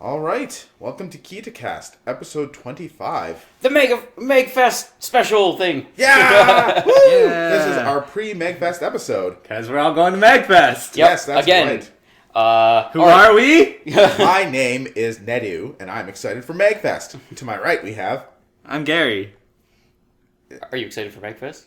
All right, welcome to KeyToCast, episode 25. The MAGfest special thing. Yeah! Woo! Yeah. This is our pre-MAGfest episode. Because we're all going to MAGfest. Yes, that's again. right. Who are we? My name is Nedu, and I'm excited for MAGfest. To my right, we have... I'm Gary. Are you excited for MAGfest?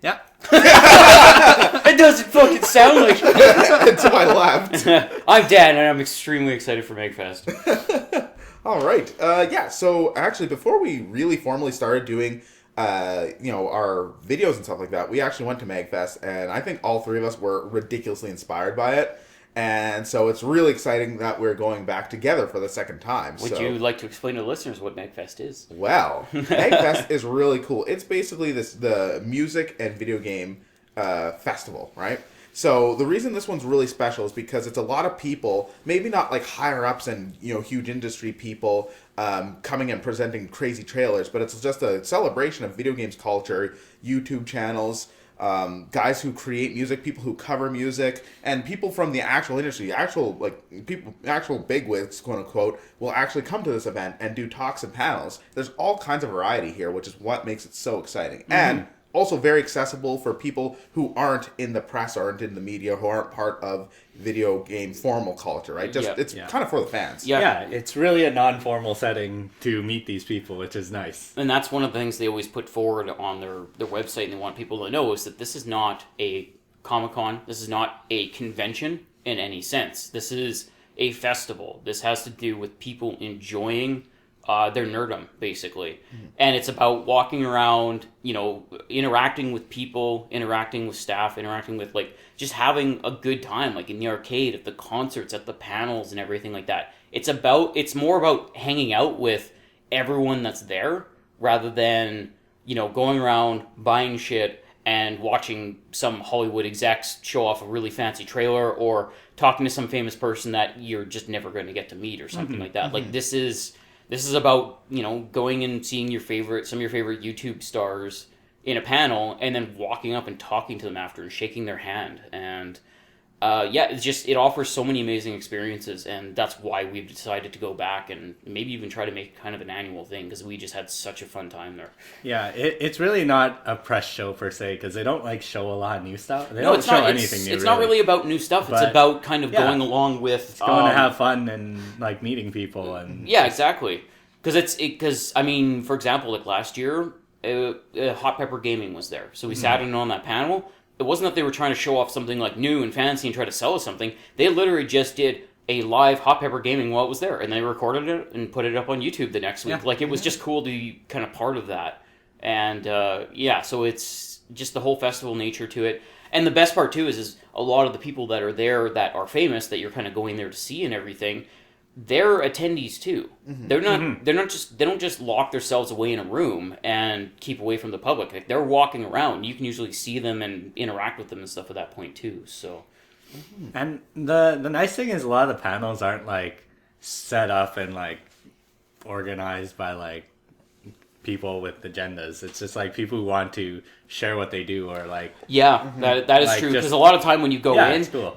Yeah. It doesn't fucking sound like it. to my left. I'm Dan, and I'm extremely excited for MAGfest. All right. So actually, before we really formally started doing, our videos and stuff like that, we actually went to MAGfest, and I think all three of us were ridiculously inspired by it. And so it's really exciting that we're going back together for the second time. Would you like to explain to the listeners what MAGfest is? Well, MAGfest is really cool. It's basically the music and video game festival, right? So the reason this one's really special is because it's a lot of people, maybe not like higher ups and huge industry people coming and presenting crazy trailers, but it's just a celebration of video games culture, YouTube channels, guys who create music, people who cover music, and people from the actual industry, actual bigwigs, quote unquote, will actually come to this event and do talks and panels. There's all kinds of variety here, which is what makes it so exciting. Mm-hmm. And also very accessible for people who aren't in the press, aren't in the media, who aren't part of video game formal culture, right? It's kind of for the fans. Yeah, it's really a non-formal setting to meet these people, which is nice. And that's one of the things they always put forward on their website, and they want people to know is that this is not a Comic-Con. This is not a convention in any sense. This is a festival. This has to do with people enjoying their nerdom, basically. Mm-hmm. And it's about walking around, interacting with people, interacting with staff, interacting with, just having a good time, like in the arcade, at the concerts, at the panels, and everything like that. It's more about hanging out with everyone that's there, rather than, going around, buying shit, and watching some Hollywood execs show off a really fancy trailer, or talking to some famous person that you're just never going to get to meet, or something like that. Mm-hmm. This is about, going and seeing some of your favorite YouTube stars in a panel, and then walking up and talking to them after and shaking their hand. And it offers so many amazing experiences, and that's why we've decided to go back and maybe even try to make kind of an annual thing, because we just had such a fun time there. Yeah, it's really not a press show per se, because they don't show a lot of new stuff. They don't show anything new. It's not really about new stuff. It's about kind of going along with... It's going to have fun and meeting people. And yeah, exactly. Because for example, last year, Hot Pepper Gaming was there. So we sat in on that panel. It wasn't that they were trying to show off something new and fancy and try to sell us something. They literally just did a live Hot Pepper Gaming while it was there, and they recorded it and put it up on YouTube the next week. Yeah. It was just cool to be kind of part of that. And so it's just the whole festival nature to it. And the best part too is a lot of the people that are there that are famous that you're kind of going there to see and everything, they're attendees too. Mm-hmm. They don't just lock themselves away in a room and keep away from the public. They're walking around. You can usually see them and interact with them and stuff at that point too. So, and the nice thing is a lot of the panels aren't set up and organized by people with agendas. It's just people who want to share what they do, or that is true, because a lot of time when you go in, cool.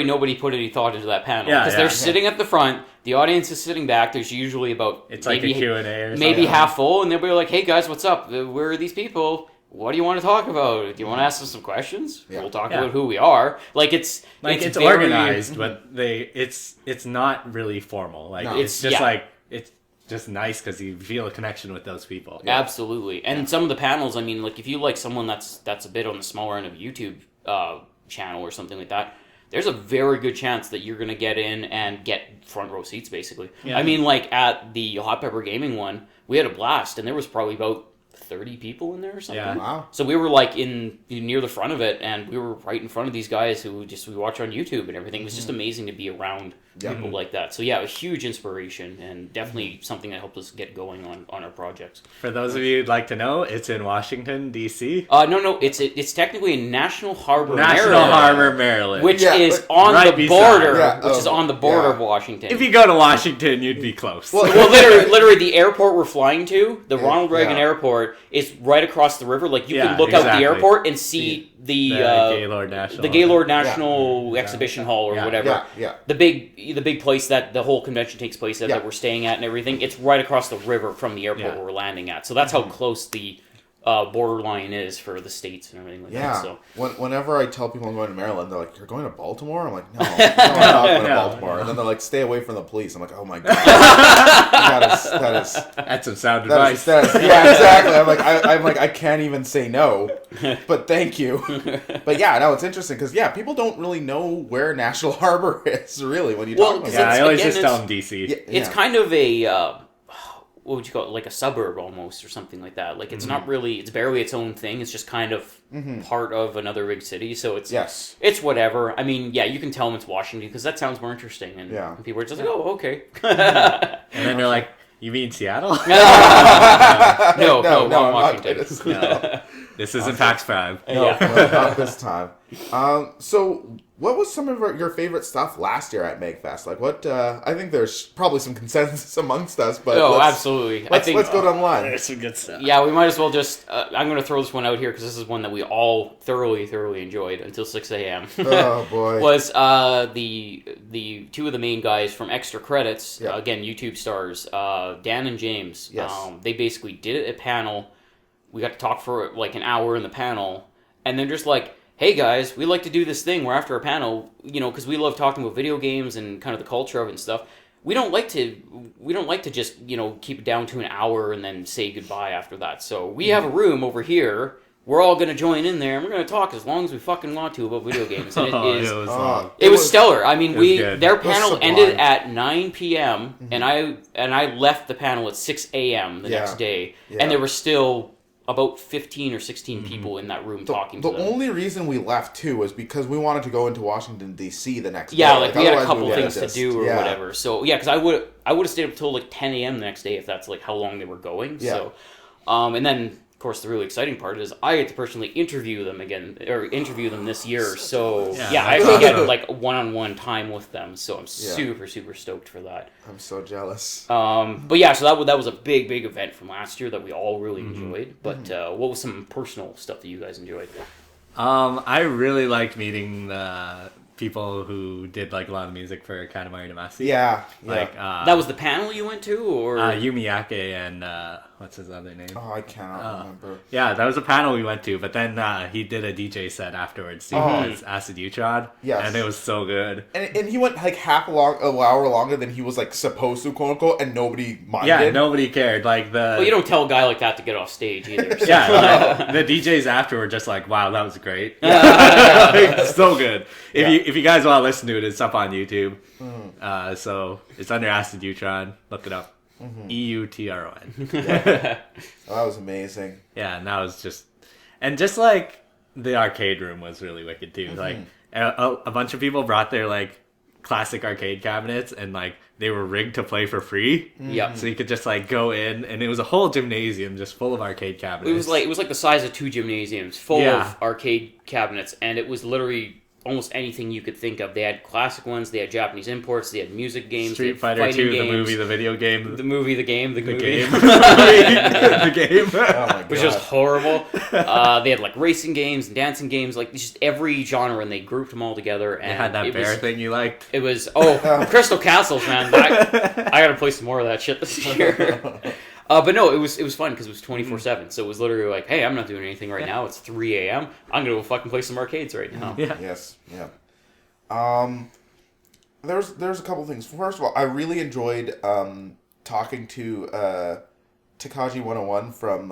nobody put any thought into that panel, because they're sitting at the front, the audience is sitting back. There's usually about maybe a Q&A or maybe something. half full, and they'll be like, hey guys, what's up, where are these people, what do you want to talk about, do you want to ask us some questions? We'll talk about who we are. It's very organized, but it's not really formal. It's just it's just nice because you feel a connection with those people. Yeah. Absolutely. And some of the panels, if you like someone that's a bit on the smaller end of a YouTube channel or something like that, there's a very good chance that you're going to get in and get front row seats, basically. Yeah. At the Hot Pepper Gaming one, we had a blast, and there was probably about 30 people in there or something. Yeah. Wow. So we were in near the front of it, and we were right in front of these guys who we watch on YouTube and everything. It was just amazing to be around people like that. So yeah, a huge inspiration, and definitely something that helped us get going on our projects. For those of you who'd like to know, it's in Washington, D.C. No, it's technically in National Harbor, Maryland, which is on the border. Is on the border of Washington. If you go to Washington, you'd be close. Well, literally, the airport we're flying to, the Ronald Reagan Airport, is right across the river. You can look out the airport and see the Gaylord National Exhibition Hall or whatever. Yeah. The big the big place that the whole convention takes place at, that we're staying at and everything, it's right across the river from the airport where we're landing at. So that's how close the borderline is for the states and everything like that. So whenever I tell people I'm going to Maryland, they're like, "You're going to Baltimore?" I'm like, "No, I'm not going to Baltimore." And then they're like, "Stay away from the police." I'm like, "Oh my god, that's some sound advice." Yeah, exactly. I'm like, I can't even say no, but thank you. But yeah, no, it's interesting because people don't really know where National Harbor is really when you talk about it. Yeah, I always just tell them DC. It's kind of a what would you call it, like a suburb almost, or something like that. Like, it's not really, it's barely its own thing. It's just kind of part of another big city. So it's it's whatever. I mean, you can tell them it's Washington because that sounds more interesting. And people are just like, oh, okay. And then they're like, you mean Seattle? No, Washington. No. This isn't PAX 5. No, not this time. So, what was some of your favorite stuff last year at MAGfest? Like, what? I think there's probably some consensus amongst us, but absolutely. Let's go down the line. There's some good stuff. Yeah, we might as well just. I'm going to throw this one out here because this is one that we all thoroughly enjoyed until 6 a.m. Oh boy! Was the two of the main guys from Extra Credits, again YouTube stars, Dan and James. Yes. They basically did a panel. We got to talk for like an hour in the panel, and then just like, hey guys, we like to do this thing where after a panel, because we love talking about video games and kind of the culture of it and stuff. We don't like to just keep it down to an hour and then say goodbye after that. So we have a room over here. We're all going to join in there and we're going to talk as long as we fucking want to about video games. And it was stellar. I mean, their panel ended at 9 p.m. and I left the panel at 6 a.m. the next day, and there were still about 15 or 16 people in that room talking to them. The only reason we left, too, was because we wanted to go into Washington, D.C. the next day. Yeah, like we had a couple things to do or whatever. So, because I would have stayed up until like 10 a.m. the next day if that's like how long they were going. Yeah. So, and then, of course, the really exciting part is I get to personally interview them this year. So, I actually get like one-on-one time with them. So I'm super stoked for that. I'm so jealous. But yeah, so that was a big event from last year that we all really enjoyed. But what was some personal stuff that you guys enjoyed? I really liked meeting the people who did like a lot of music for Katamari Damacy. Yeah. Like that was the panel you went to, or Yumiyake and what's his other name? Oh, I cannot remember. Yeah, that was a panel we went to, but then he did a DJ set afterwards too. It's Acid Utron. Yes. And it was so good. And he went like an hour longer than he was like supposed to, quote unquote, and nobody minded. Yeah, nobody cared. Like well, you don't tell a guy like that to get off stage either. So. Yeah, the DJs after were just like, wow, that was great. So good. If you guys want to listen to it, it's up on YouTube. So it's under Acid Utron. Look it up. EUTRON. That was amazing. Yeah, and that was just like the arcade room was really wicked too. Like a bunch of people brought their like classic arcade cabinets and like they were rigged to play for free. Yep. So you could just like go in and it was a whole gymnasium just full of arcade cabinets. It was like the size of 2 gymnasiums full of arcade cabinets, and it was literally almost anything you could think of. They had classic ones, they had Japanese imports, they had music games, Street Fighter 2, the movie, the video game. The movie, the game, the game. The game. Oh my God. Which was horrible. They had like racing games and dancing games, like just every genre, and they grouped them all together. And they had that bear thing you liked. It was, Crystal Castles, man. I gotta play some more of that shit this year. But no, it was fun because it was 24/7. So it was literally like, hey, I'm not doing anything right now. It's 3 a.m. I'm gonna go fucking play some arcades right now. Yeah. Yes. Yeah. There's a couple things. First of all, I really enjoyed talking to Takaji 101 from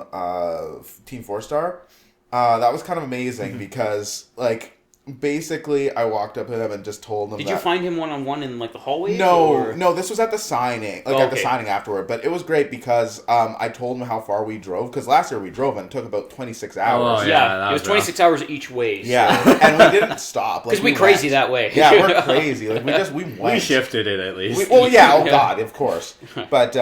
Team 4-Star. That was kind of amazing because basically I walked up to him and just told him. Did you find him one-on-one in like the hallway? No, this was at the signing, at the signing afterward. But it was great because I told him how far we drove, because last year we drove and it took about 26 hours. Oh, yeah, it was 26 hours each way. So. Yeah, and we didn't stop. Because we crazy that way. Yeah, we're crazy. We went. We shifted it at least. God, of course. But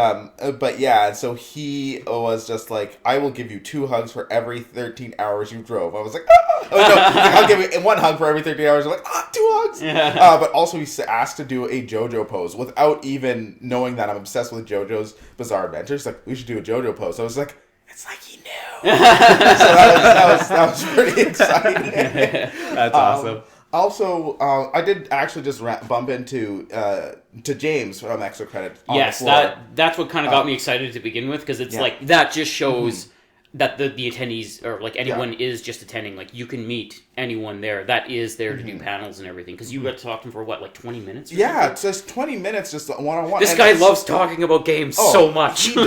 yeah, and so he was just like, I will give you 2 hugs for every 13 hours you drove. I was like, I'll give you 1 hug for every 13 hours. I'm like, 2 hugs. Yeah. But also he asked to do a JoJo pose without even knowing that I'm obsessed with JoJo's Bizarre Adventure. He's like, we should do a JoJo pose. So I was like, it's like he knew. So that was pretty exciting. That's awesome. Also, I did actually just bump into to James from Extra Credit. Yes, that's what kind of got me excited to begin with, because it's like that just shows that the attendees, or like anyone is just attending. Like you can meet anyone there that is there to do panels and everything, because you got to talk to him for what, like 20 minutes? Or something? It's just 20 minutes, just one-on-one. This guy loves talking about games so much. He does,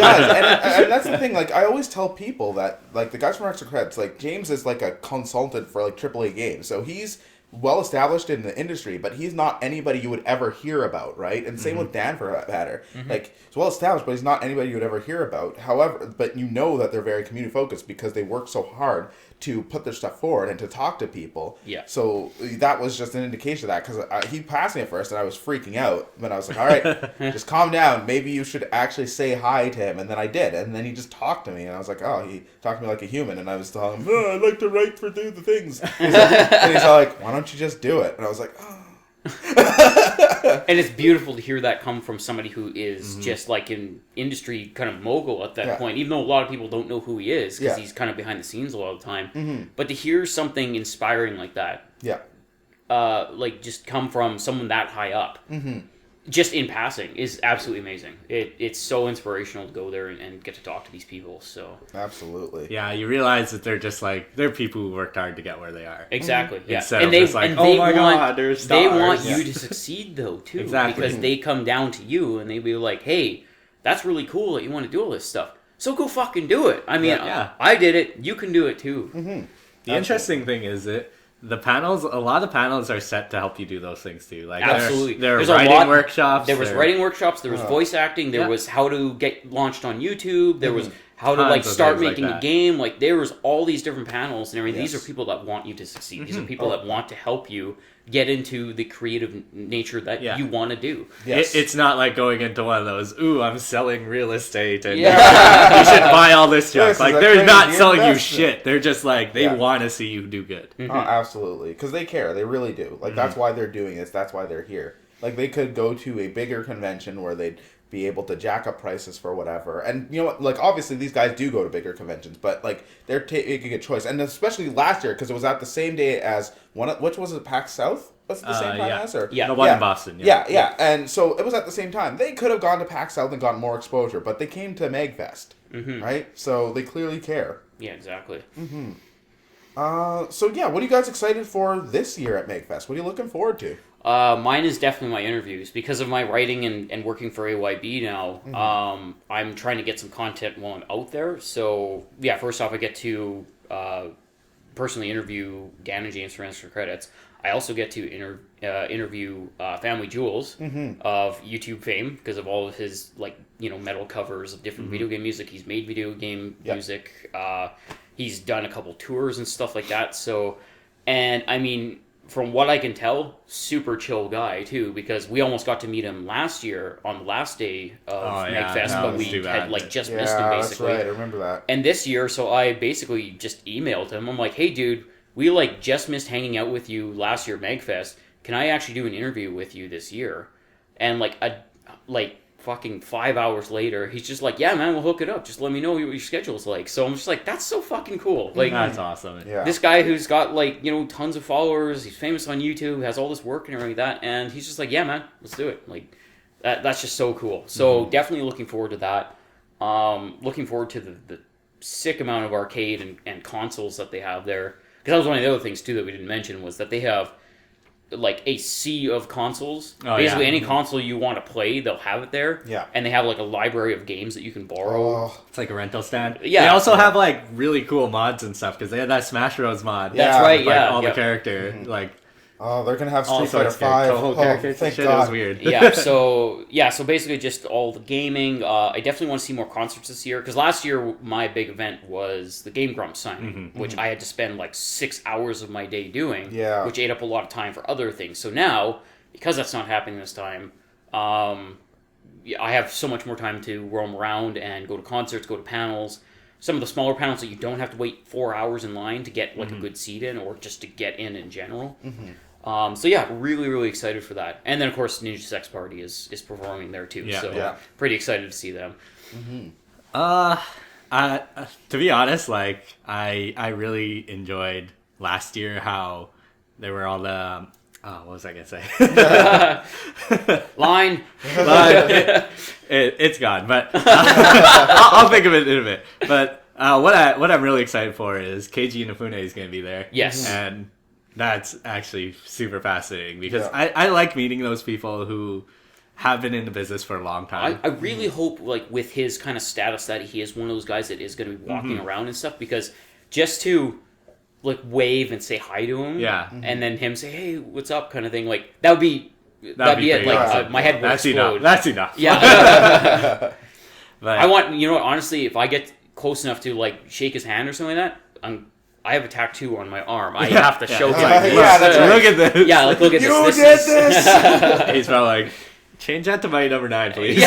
and that's the thing. Like I always tell people that, like the guys from Extra Credits, like James is like a consultant for like AAA games, so he's well established in the industry, but he's not anybody you would ever hear about, right? And same with Dan for that matter. Like he's well established, but he's not anybody you would ever hear about. However, but you know that they're very community focused because they work so hard to put their stuff forward and to talk to people. Yeah. So that was just an indication of that, because he passed me at first and I was freaking out. But I was like, all right, just calm down. Maybe you should actually say hi to him. And then I did. And then he just talked to me. And I was like, oh, he talked to me like a human. And I was telling him, I like to write for do the things. And he's all like, why don't you just do it? And I was like, oh. And it's beautiful to hear that come from somebody who is just like an industry kind of mogul at that point, even though a lot of people don't know who he is, because he's kind of behind the scenes a lot of the time. But to hear something inspiring like that, like just come from someone that high up, just in passing, is absolutely amazing. It's so inspirational to go there and get to talk to these people. So absolutely, yeah, you realize that they're just like, they're people who worked hard to get where they are. Exactly, yeah. Instead of just like, oh my god, they're stars. They want you to succeed though too, because they come down to you and they be like, hey, that's really cool that you want to do all this stuff. So go fucking do it. I mean, I did it. You can do it too. The interesting thing is that the panels, a lot of panels are set to help you do those things too. Like absolutely, there's writing workshops. There was writing workshops. There was voice acting. There was how to get launched on YouTube. There was how to like start making a game. Like there was all these different panels and everything. These are people that want you to succeed. These are people that want to help you get into the creative nature that you want to do. It's not like going into one of those, ooh, I'm selling real estate and you should buy all this stuff. Like they're not selling you shit. They're just like, they want to see you do good. Oh, absolutely. Because they care. They really do. Like that's why they're doing this. That's why they're here. Like they could go to a bigger convention where they'd be able to jack up prices for whatever. And you know what? Like obviously these guys do go to bigger conventions, but like they're taking a choice. And especially last year, because it was at the same day as which was it, PAX South? Was it the same time as? Or? The one in Boston. Yeah. And so it was at the same time. They could have gone to PAX South and gotten more exposure, but they came to MAGfest, right? So they clearly care. Yeah, exactly. So yeah, what are you guys excited for this year at MAGfest? What are you looking forward to? Mine is definitely my interviews. Because of my writing and working for AYB now, I'm trying to get some content while I'm out there. So, yeah, first off, I get to personally interview Dan and James from Extra Credits. I also get to interview Family Jewels of YouTube fame because of all of his metal covers of different video game music. He's made video game music. He's done a couple tours and stuff like that. So, and I mean, from what I can tell, super chill guy too, because we almost got to meet him last year on the last day of MAGfest, but we had just missed him basically. That's right, I remember that. And this year, so I basically just emailed him. I'm like, hey dude, we just missed hanging out with you last year at MAGfest. Can I actually do an interview with you this year? And fucking 5 hours later, he's just like, yeah, man, we'll hook it up. Just let me know what your schedule's like. So I'm just like, that's so fucking cool. Like, that's awesome. Yeah. This guy who's got tons of followers, he's famous on YouTube, has all this work and everything like that, and he's just like, yeah, man, let's do it. Like, that's just so cool. So definitely looking forward to that. Looking forward to the sick amount of arcade and consoles that they have there. Because that was one of the other things too that we didn't mention, was that they have a sea of consoles. Basically, any console you want to play, they'll have it there. Yeah. And they have a library of games that you can borrow. It's like a rental stand. Yeah. They also have really cool mods and stuff, because they had that Smash Bros mod. That's right. With, all the character they're gonna have all Street Fighter sorts of 5. Toho characters. Thank Shit, God. it was weird. So basically just all the gaming. I definitely want to see more concerts this year, because last year my big event was the Game Grumps signing, which I had to spend 6 hours of my day doing, which ate up a lot of time for other things. So now, because that's not happening this time, I have so much more time to roam around and go to concerts, go to panels. Some of the smaller panels that you don't have to wait 4 hours in line to get a good seat in, or just to get in general. So yeah, really, really excited for that. And then of course Ninja Sex Party is performing there too. Pretty excited to see them. To be honest, I really enjoyed last year how there were all the what was I gonna say? Line. It's gone, but I'll think of it in a bit. But what I'm really excited for is Keiji Inafune is going to be there. Yes. And that's actually super fascinating because Yeah. I like meeting those people who have been in the business for a long time. I really hope, like, with his kind of status that he is one of those guys that is going to be walking around and stuff, because just to, like, wave and say hi to him, Yeah. and then him say, hey, what's up, kind of thing, like, that'd be it. pretty Like, awesome. my head would That's explode. enough. That's enough. Yeah. But I want, you know what, honestly, if I get close enough to, like, shake his hand or something like that, I have a tattoo on my arm. I have to show him. Yeah, that's right. Look at this. Yeah, like, look at You this. did Is- this! He's probably like, change that to my number 9, please.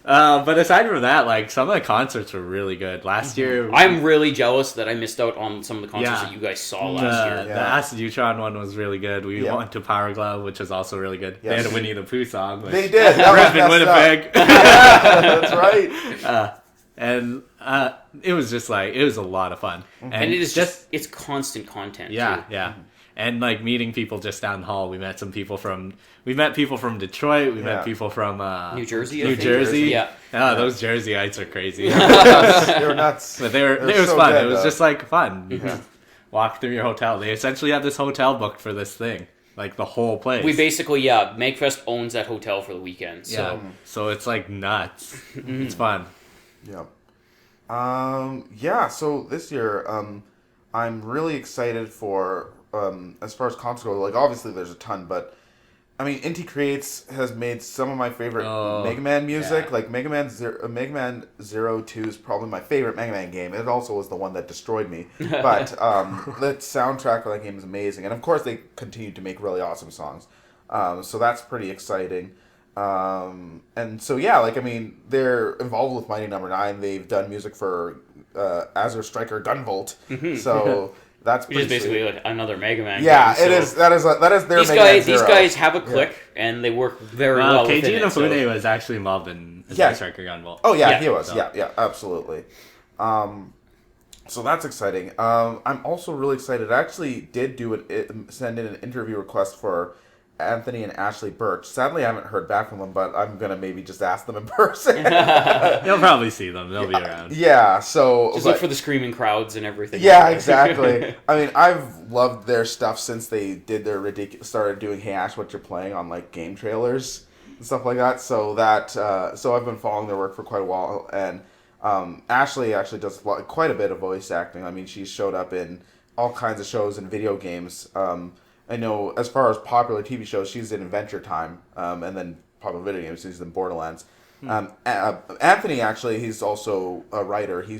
But aside from that, like, some of the concerts were really good. Last year, I'm really jealous that I missed out on some of the concerts Yeah. that you guys saw the, last year. the Yeah. Acid Neutron one was really good. We Yeah. went to Power Glove, which was also really good. They Yes. had a Winnie the Pooh song. Which, They did. That was Brisbane, messed up. Winnipeg. That's right. And it was just like, it was a lot of fun. And it is just, it's constant content. Yeah, too. yeah. And like meeting people just down the hall. We met people from Detroit. We Yeah. met people from New Jersey, I New think. Jersey. Yeah. Oh, those Jerseyites are crazy. They were nuts. But it was so fun. good, It was though. just like fun. You Yeah. just walk through your hotel. They essentially have this hotel booked for this thing, like the whole place. We basically, MAGfest owns that hotel for the weekend. So yeah. So it's like nuts. It's fun. Yep. So this year, I'm really excited for, as far as concerts go, like, obviously there's a ton, but, I mean, Inti Creates has made some of my favorite Mega Man music. yeah. Like, Mega Man Zero 2 is probably my favorite Mega Man game. It also was the one that destroyed me. But, the soundtrack for that game is amazing. And, of course, they continue to make really awesome songs. So that's pretty exciting. And so, yeah, like, I mean, they're involved with Mighty Number 9. They've done music for Azure Striker Gunvolt. So that's which is pretty basically sweet. like another Mega Man Yeah, game. it is. That is their These Mega Man guys, these Zero. guys have a click, and they work very well Keiji within it. So. Inafune was actually involved in Yeah. Striker Gunvolt. Oh yeah, Yeah. he was. So- Yeah, absolutely. So that's exciting. I'm also really excited. I actually did send in an interview request for Anthony and Ashley Birch. Sadly, I haven't heard back from them, but I'm gonna maybe just ask them in person. You'll probably see them. They'll be around. Yeah. So Just look for the screaming crowds and everything. Yeah, exactly. I mean, I've loved their stuff since they did their started doing "Hey Ash, what you're playing" on like game trailers and stuff like that. So so I've been following their work for quite a while, and Ashley actually does quite a bit of voice acting. I mean, she's showed up in all kinds of shows and video games. I know as far as popular TV shows, she's in Adventure Time, and then popular video games, she's in Borderlands. Anthony, actually, he's also a writer. He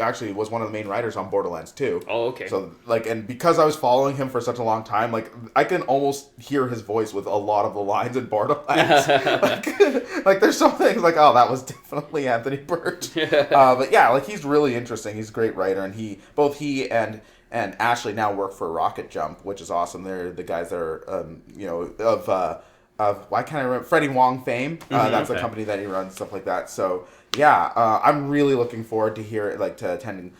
actually was one of the main writers on Borderlands 2. Oh, okay. So, like, and because I was following him for such a long time, like, I can almost hear his voice with a lot of the lines in Borderlands. like, there's some things like, oh, that was definitely Anthony Birch. But yeah, like, he's really interesting. He's a great writer, and both he and Ashley now work for Rocket Jump, which is awesome. They're the guys that are, why can't I remember? Freddie Wong fame. That's the company that he runs, stuff like that. So yeah, I'm really looking forward to attending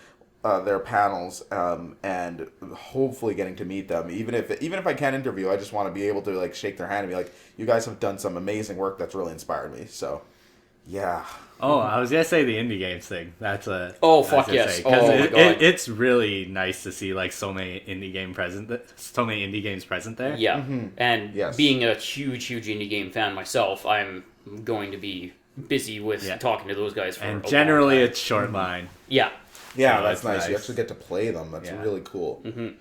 their panels and hopefully getting to meet them. Even if I can't interview, I just want to be able to like shake their hand and be like, you guys have done some amazing work that's really inspired me. So yeah. Oh, I was gonna say the indie games thing. That's a Fuck yes. Because Oh my God. it's really nice to see like so many indie games present there. Yeah, and Yes. being a huge indie game fan myself, I'm going to be busy with talking to those guys for And a generally long time. it's short line. Yeah, Yeah, So that's that's nice. You nice. actually get to play them. That's Yeah. really cool. and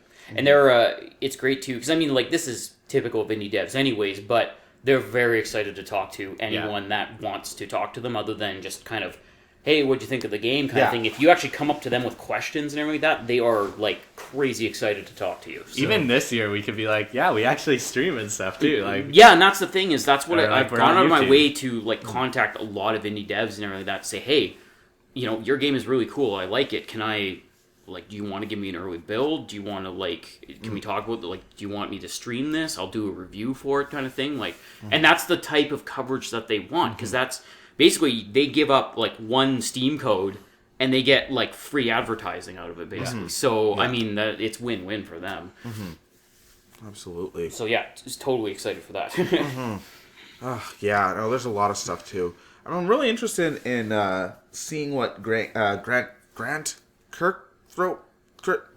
it's great too because I mean like this is typical of indie devs anyways, but they're very excited to talk to anyone that wants to talk to them other than just kind of, hey, what'd you think of the game kind of thing. If you actually come up to them with questions and everything like that, they are like crazy excited to talk to you. So. Even this year we could be like, yeah, we actually stream and stuff too. Like Yeah, and that's the thing is that's what Or, like, I've we're gone on out of my YouTube. way to like contact a lot of indie devs and everything like that to say, hey, you know, your game is really cool. I like it. Can I, like, do you want to give me an early build? Do you want to, like, can we talk about, like, do you want me to stream this? I'll do a review for it kind of thing. Like, and that's the type of coverage that they want because that's basically they give up, like, one Steam code and they get like free advertising out of it basically. So I mean, it's win-win for them. Absolutely. So yeah, just totally excited for that. Yeah, no, there's a lot of stuff too. I'm really interested in seeing what Grant Kirkthroat. Currently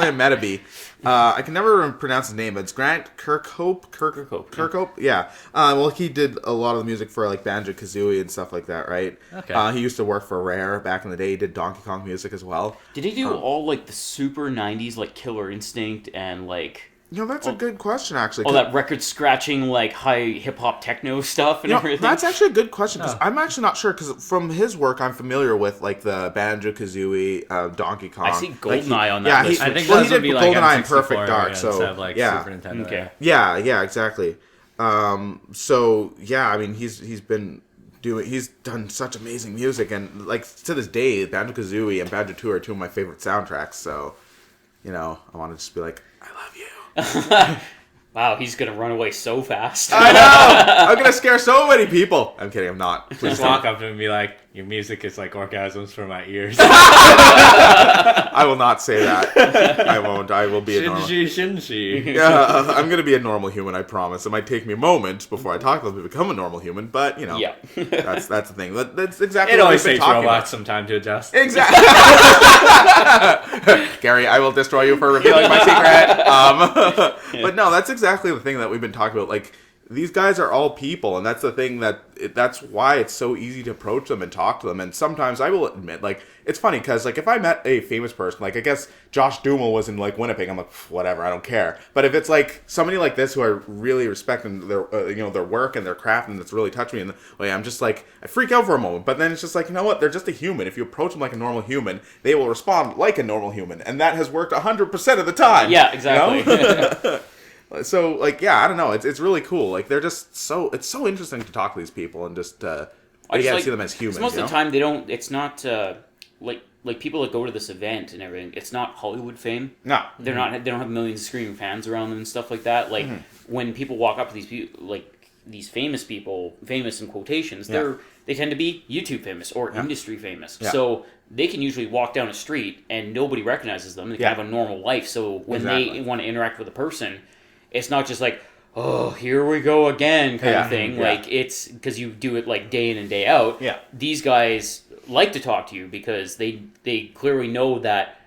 a Metabee. I can never pronounce his name, but it's Grant Kirkhope. Kirkhope. Yeah. Well, he did a lot of the music for like Banjo-Kazooie and stuff like that, right? Okay. He used to work for Rare back in the day. He did Donkey Kong music as well. Did he do all like the super 90s like Killer Instinct and like That's a good question, actually. all that record scratching like high hip hop techno stuff and everything? That's actually a good question, because I'm actually not sure, because from his work I'm familiar with like the Banjo-Kazooie, Donkey Kong. I see GoldenEye on Yeah, that list. I think he those did would be like GoldenEye N64 and Perfect Dark, instead of like yeah. Super Nintendo. Okay. Yeah, exactly. So yeah, I mean he's done such amazing music, and like to this day, Banjo-Kazooie and Banjo-Tooie are two of my favorite soundtracks. So, I want to just be like, I love you. Wow, he's gonna run away so fast. I know. I'm gonna scare so many people. I'm kidding. I'm not. Please Just walk up to him and be like, your music is like orgasms for my ears. I will not say that. I won't. I will be a normal. Shouldn't she? Yeah, I'm gonna be a normal human. I promise. It might take me a moment before I talk to them to become a normal human, but Yeah. that's the thing. That's exactly. It what always we've been takes talking robots about. some time to adjust. Exactly. Gary, I will destroy you for revealing my secret. But no, that's exactly the thing that we've been talking about. Like, these guys are all people, and that's the thing that's why it's so easy to approach them and talk to them. And sometimes I will admit, like, it's funny because, like, if I met a famous person, like, I guess Josh Duhamel was in, like, Winnipeg, I'm like, whatever, I don't care. But if it's, like, somebody like this who I really respect and their, their work and their craft, and it's really touched me, and I'm just, like, I freak out for a moment. But then it's just like, you know what? They're just a human. If you approach them like a normal human, they will respond like a normal human. And that has worked 100% of the time. Yeah, exactly. So, like, yeah, I don't know. It's really cool. Like, they're just it's so interesting to talk to these people and just, I see them as humans. Most of the time, they don't. It's not like people that go to this event and everything. It's not Hollywood fame. No, They're not. They don't have millions of screaming fans around them and stuff like that. Like when people walk up to these people, like these famous people, famous in quotations, they tend to be YouTube famous or industry famous. Yeah. So they can usually walk down a street and nobody recognizes them. They can have a normal life. So when they want to interact with a person, it's not just like, oh, here we go again kind of thing. Yeah. Like, it's because you do it like day in and day out. Yeah. These guys like to talk to you because they clearly know that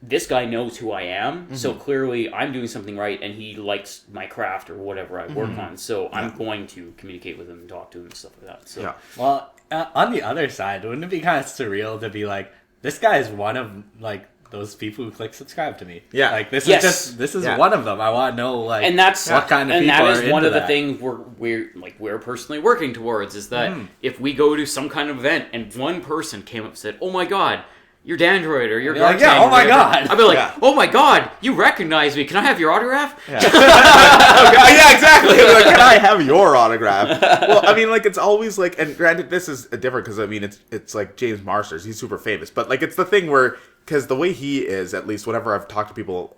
this guy knows who I am. So clearly I'm doing something right and he likes my craft or whatever I work on. So I'm going to communicate with him and talk to him and stuff like that. So Yeah. Well, on the other side, wouldn't it be kind of surreal to be like, this guy is one of, like, those people who click subscribe to me. Yeah. Like, this Yes. is one of them. I want to know, like, and that's what kind of and people that are is one into of the that. things we're personally working towards is that if we go to some kind of event and one person came up and said, "Oh my God, you're Dandroid," or "You're I'd be like, Gartang," yeah, or oh my whatever, God. I'd be like, Yeah. "Oh my God, you recognize me? Can I have your autograph?" Yeah, yeah, exactly. Like, can I have your autograph? Well, I mean, like, it's always like, and granted, this is different because I mean, it's like James Marsters. He's super famous, but like, it's the thing where. Because the way he is, at least whenever I've talked to people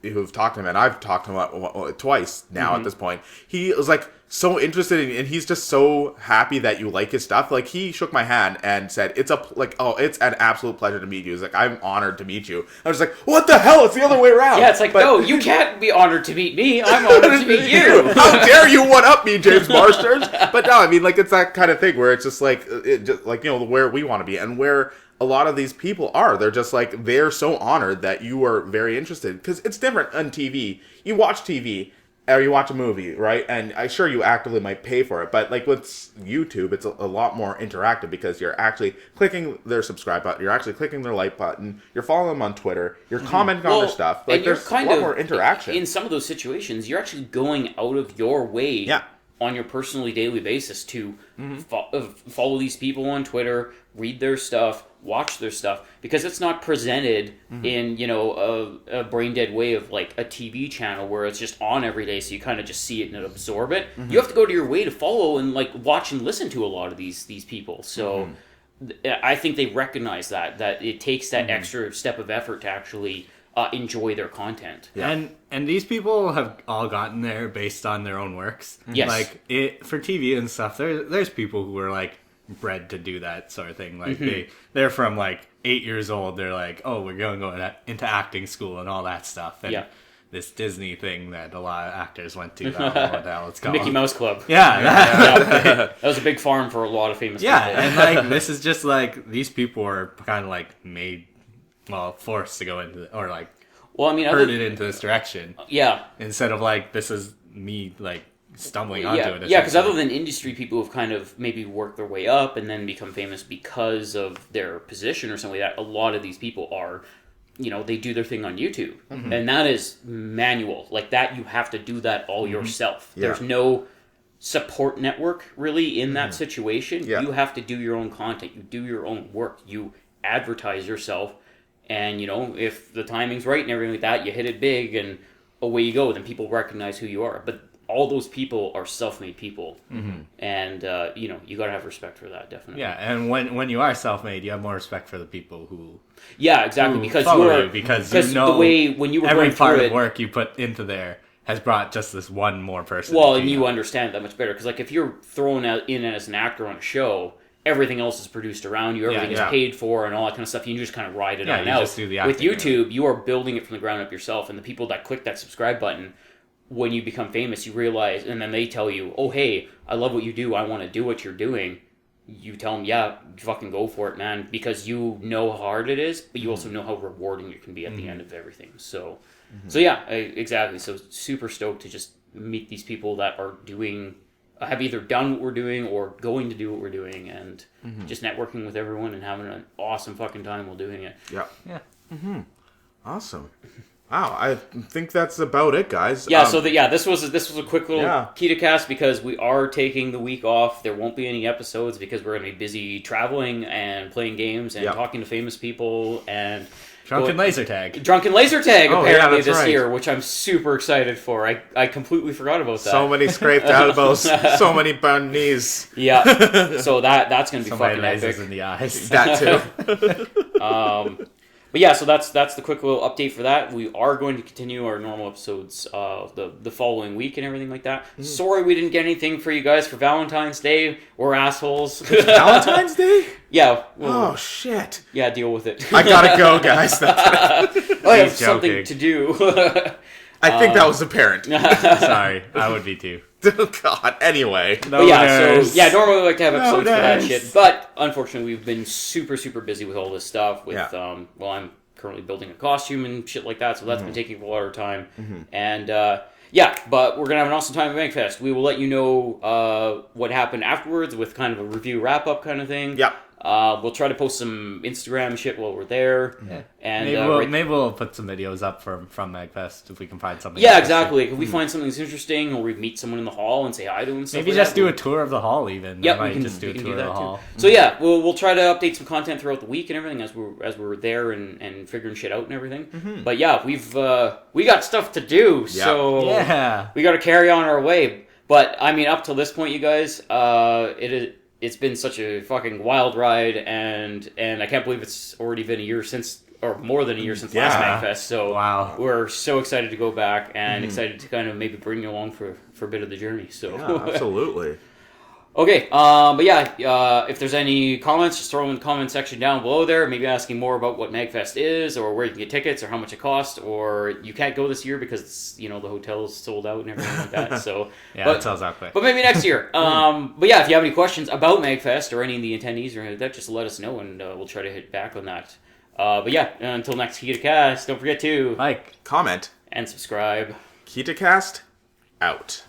who've talked to him, and I've talked to him twice now at this point, he was like so interested in, and he's just so happy that you like his stuff. Like, he shook my hand and said, it's an absolute pleasure to meet you. He's like, I'm honored to meet you. I was like, what the hell? It's the other way around. Yeah, it's like, no, you can't be honored to meet me. I'm honored to meet you. How dare you one up me, James Marsters? But no, I mean, like, it's that kind of thing where it's just like, where we want to be and where a lot of these people are. They're just like, they're so honored that you are very interested. Because it's different on TV. You watch TV, or you watch a movie, right? And I'm sure you actively might pay for it. But like with YouTube, it's a lot more interactive because you're actually clicking their subscribe button. You're actually clicking their like button. You're following them on Twitter. You're commenting on their stuff. Like, and you're there's a lot more interaction. In some of those situations, you're actually going out of your way on your personally daily basis to follow these people on Twitter, read their stuff, watch their stuff, because it's not presented in, a brain dead way of like a TV channel where it's just on every day, so you kind of just see it and absorb it. You have to go to your way to follow and like watch and listen to a lot of these people. So I think they recognize that it takes that extra step of effort to actually enjoy their content. Yeah. And these people have all gotten there based on their own works. Yes. Like, for TV and stuff, there's people who are like bred to do that sort of thing. Like they're from like 8 years old. They're like, oh, we're going to go into acting school and all that stuff. And this Disney thing that a lot of actors went to. I don't know what the hell it's called. Mickey Mouse Club. Yeah. That was a big farm for a lot of famous people. And like this is just like these people are kind of like forced to go into or like herded into this direction. Yeah. Instead of like this is me like stumbling onto it. Yeah, because other than industry people who've kind of maybe worked their way up and then become famous because of their position or something like that, a lot of these people are, they do their thing on YouTube. And that is manual. Like that, you have to do that all yourself. Yeah. There's no support network really in that situation. Yeah. You have to do your own content. You do your own work. You advertise yourself. And, if the timing's right and everything like that, you hit it big and away you go. Then people recognize who you are. But all those people are self-made people, and you gotta have respect for that, definitely. Yeah, and when you are self-made, you have more respect for the people who. Yeah, exactly. Because the way when you were every going part through of work you put into there has brought just this one more person. Well, and you understand that much better because, like, if you're thrown in as an actor on a show, everything else is produced around you, everything is paid for, and all that kind of stuff. You just kind of ride it on out. Just do the acting. With YouTube, you are building it from the ground up yourself, and the people that click that subscribe button. When you become famous, you realize, and then they tell you, oh, hey, I love what you do. I want to do what you're doing. You tell them, yeah, fucking go for it, man, because you know how hard it is, but you also know how rewarding it can be at the end of everything. So yeah, exactly. So super stoked to just meet these people that are have either done what we're doing or going to do what we're doing, and just networking with everyone and having an awesome fucking time while doing it. Yeah. Awesome. Wow, I think that's about it, guys. Yeah, this was a quick little KitaCast because we are taking the week off. There won't be any episodes because we're going to be busy traveling and playing games and talking to famous people and Drunken Laser Tag apparently this year, which I'm super excited for. I completely forgot about that. So many scraped elbows, so many burned knees. Yeah, so that's going to be fucking epic. In the eyes. That too. But yeah, so that's the quick little update for that. We are going to continue our normal episodes the following week and everything like that. Sorry we didn't get anything for you guys for Valentine's Day. We're assholes. Valentine's Day? Yeah. Oh, shit. Yeah, deal with it. I gotta go, guys. I have something to do. I think that was apparent. Sorry, I would be too. Oh, God. Anyway. Normally we like to have episodes for that shit, but unfortunately we've been super, super busy with all this stuff. I'm currently building a costume and shit like that, so that's been taking a lot of time. And but we're gonna have an awesome time at MAGfest. We will let you know what happened afterwards with kind of a review wrap up kind of thing. Yeah. We'll try to post some Instagram shit while we're there. Yeah. And maybe we'll put some videos up from MAGfest if we can find something. Yeah, exactly. If we find something that's interesting, or we meet someone in the hall and say hi to them, maybe just do a tour of the hall even. Yeah, we can just do a tour of the hall. So yeah, we'll try to update some content throughout the week and everything as we're there and figuring shit out and everything. But yeah, we got stuff to do, so we got to carry on our way. But I mean, up till this point, you guys, it's been such a fucking wild ride, and I can't believe it's already been a year since, or more than a year since last MAGfest. So we're so excited to go back and excited to kind of maybe bring you along for a bit of the journey. So absolutely. Okay, but yeah, if there's any comments, just throw them in the comment section down below there. Maybe asking more about what MAGfest is, or where you can get tickets, or how much it costs, or you can't go this year because it's, the hotel's sold out and everything like that. So it sells out quick. But maybe next year. But yeah, if you have any questions about MAGfest or any of the attendees or anything like that, just let us know and we'll try to hit back on that. But yeah, until next KitaCast, don't forget to like, comment, and subscribe. KitaCast out.